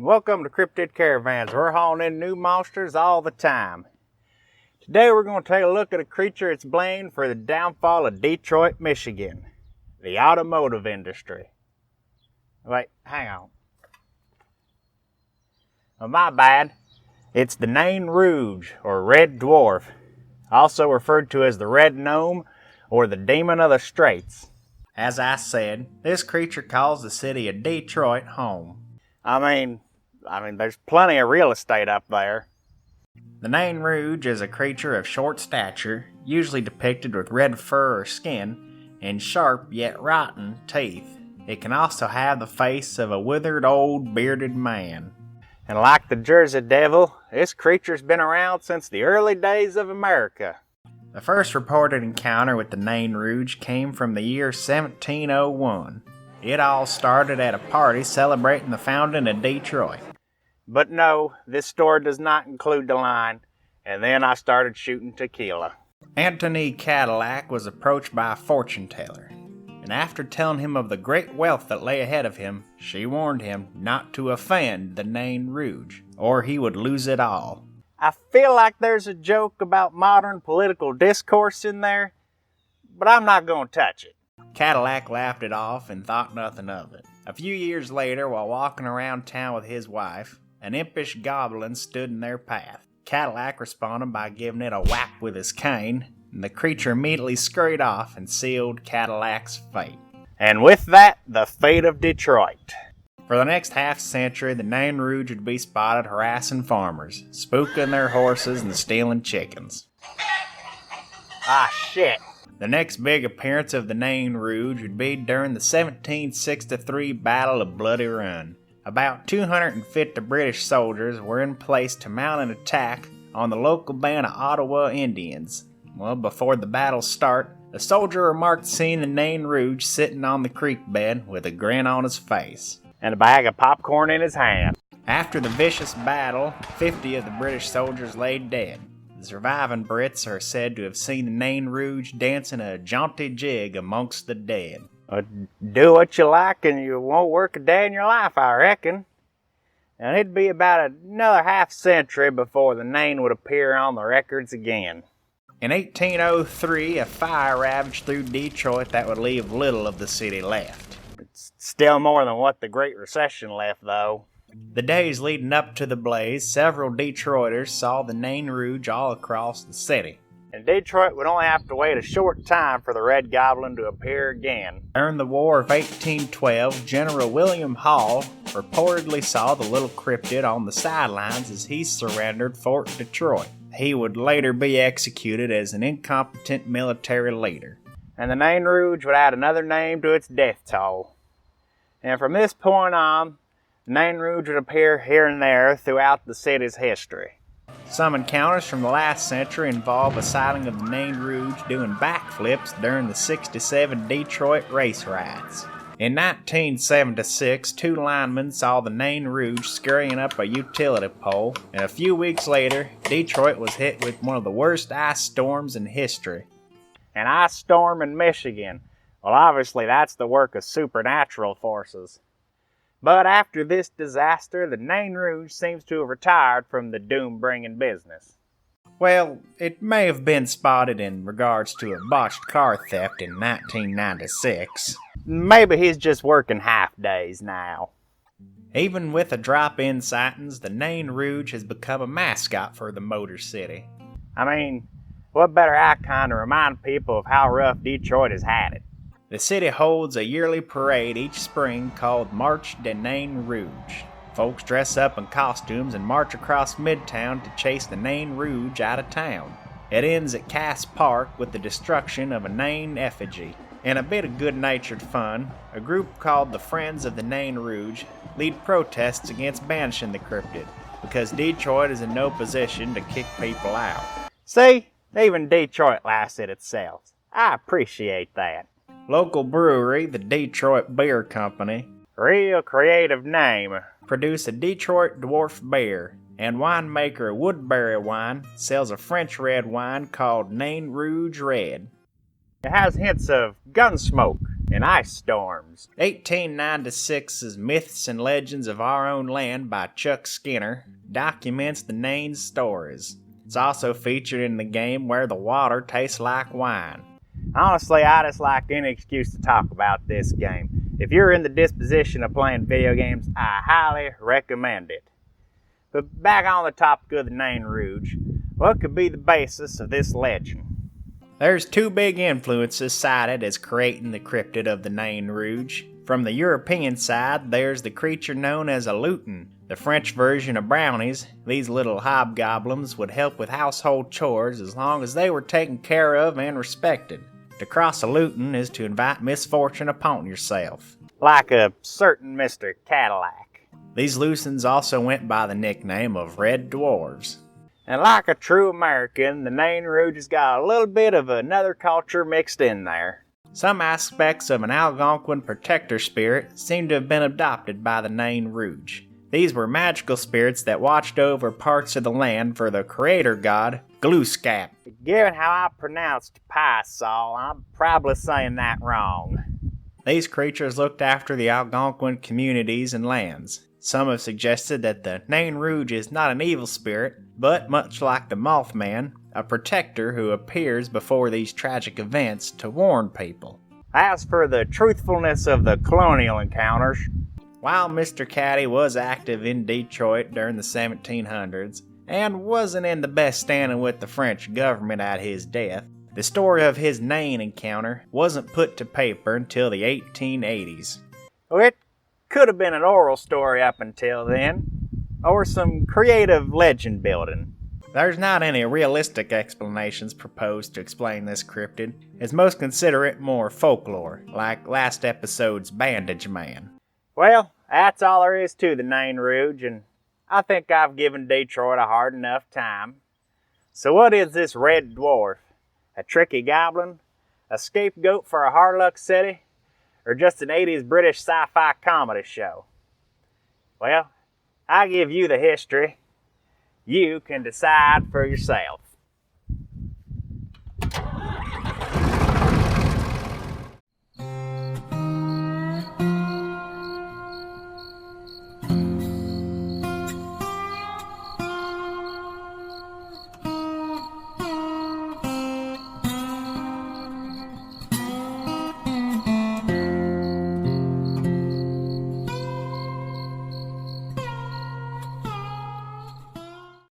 Welcome to Cryptid Caravans. We're hauling in new monsters all the time. Today we're going to take a look at a creature that's blamed for the downfall of Detroit, Michigan. The automotive industry. Wait, hang on. Well, my bad. It's the Nain Rouge, or Red Dwarf, also referred to as the Red Gnome or the Demon of the Straits. As I said, this creature calls the city of Detroit home. I mean, there's plenty of real estate up there. The Nain Rouge is a creature of short stature, usually depicted with red fur or skin, and sharp yet rotten teeth. It can also have the face of a withered old bearded man. And like the Jersey Devil, this creature's been around since the early days of America. The first reported encounter with the Nain Rouge came from the year 1701. It all started at a party celebrating the founding of Detroit. But no, this story does not include the line, and then I started shooting tequila. Anthony Cadillac was approached by a fortune teller, and after telling him of the great wealth that lay ahead of him, she warned him not to offend the Nain Rouge, or he would lose it all. I feel like there's a joke about modern political discourse in there, but I'm not going to touch it. Cadillac laughed it off and thought nothing of it. A few years later, while walking around town with his wife, an impish goblin stood in their path. Cadillac responded by giving it a whack with his cane, and the creature immediately scurried off and sealed Cadillac's fate. And with that, the fate of Detroit. For the next half century, the Nain Rouge would be spotted harassing farmers, spooking their horses and stealing chickens. Ah, shit. The next big appearance of the Nain Rouge would be during the 1763 Battle of Bloody Run. About 250 British soldiers were in place to mount an attack on the local band of Ottawa Indians. Well, before the battle started, a soldier remarked seeing the Nain Rouge sitting on the creek bed with a grin on his face and a bag of popcorn in his hand. After the vicious battle, 50 of the British soldiers lay dead. The surviving Brits are said to have seen the Nain Rouge dancing a jaunty jig amongst the dead. Do what you like and you won't work a day in your life, I reckon. And it'd be about another half century before the Nain would appear on the records again. In 1803, a fire ravaged through Detroit that would leave little of the city left. It's still more than what the Great Recession left, though. The days leading up to the blaze, several Detroiters saw the Nain Rouge all across the city. And Detroit would only have to wait a short time for the Red Goblin to appear again. During the War of 1812, General William Hall reportedly saw the little cryptid on the sidelines as he surrendered Fort Detroit. He would later be executed as an incompetent military leader. And the Nain Rouge would add another name to its death toll. And from this point on, the Nain Rouge would appear here and there throughout the city's history. Some encounters from the last century involve a sighting of the Nain Rouge doing backflips during the '67 Detroit race riots. In 1976, two linemen saw the Nain Rouge scurrying up a utility pole, and a few weeks later, Detroit was hit with one of the worst ice storms in history. An ice storm in Michigan. Well, obviously that's the work of supernatural forces. But after this disaster, the Nain Rouge seems to have retired from the doom-bringing business. Well, it may have been spotted in regards to a botched car theft in 1996. Maybe he's just working half days now. Even with the drop-in sightings, the Nain Rouge has become a mascot for the Motor City. I mean, what better icon to remind people of how rough Detroit has had it? The city holds a yearly parade each spring called March de Nain Rouge. Folks dress up in costumes and march across Midtown to chase the Nain Rouge out of town. It ends at Cass Park with the destruction of a Nain effigy. In a bit of good-natured fun, a group called the Friends of the Nain Rouge lead protests against banishing the cryptid, because Detroit is in no position to kick people out. See? Even Detroit laughs at itself. I appreciate that. Local brewery, the Detroit Beer Company, real creative name, produce a Detroit Dwarf Beer, and winemaker Woodbury Wine sells a French red wine called Nain Rouge Red. It has hints of Gunsmoke, and ice storms. 1896's Myths and Legends of Our Own Land by Chuck Skinner documents the Nain stories. It's also featured in the game Where the Water Tastes Like Wine. Honestly, I just like any excuse to talk about this game. If you're in the disposition of playing video games, I highly recommend it. But back on the topic of the Nain Rouge, what could be the basis of this legend? There's two big influences cited as creating the cryptid of the Nain Rouge. From the European side, there's the creature known as a lutin, the French version of brownies. These little hobgoblins would help with household chores as long as they were taken care of and respected. To cross a lutin is to invite misfortune upon yourself, like a certain Mr. Cadillac. These lutins also went by the nickname of Red Dwarves. And like a true American, the Nain Rouge has got a little bit of another culture mixed in there. Some aspects of an Algonquin protector spirit seem to have been adopted by the Nain Rouge. These were magical spirits that watched over parts of the land for the creator god, Glooskap. Given how I pronounced Pie-Sol, I'm probably saying that wrong. These creatures looked after the Algonquin communities and lands. Some have suggested that the Nain Rouge is not an evil spirit, but much like the Mothman, a protector who appears before these tragic events to warn people. As for the truthfulness of the colonial encounters, while Mr. Caddy was active in Detroit during the 1700s and wasn't in the best standing with the French government at his death, the story of his Nain encounter wasn't put to paper until the 1880s. It could have been an oral story up until then, or some creative legend building. There's not any realistic explanations proposed to explain this cryptid, as most consider it more folklore, like last episode's Bandage Man. Well, that's all there is to the Nain Rouge, and I think I've given Detroit a hard enough time. So what is this Red Dwarf? A tricky goblin? A scapegoat for a hard luck city? Or just an 80s British sci-fi comedy show? Well, I give you the history. You can decide for yourself.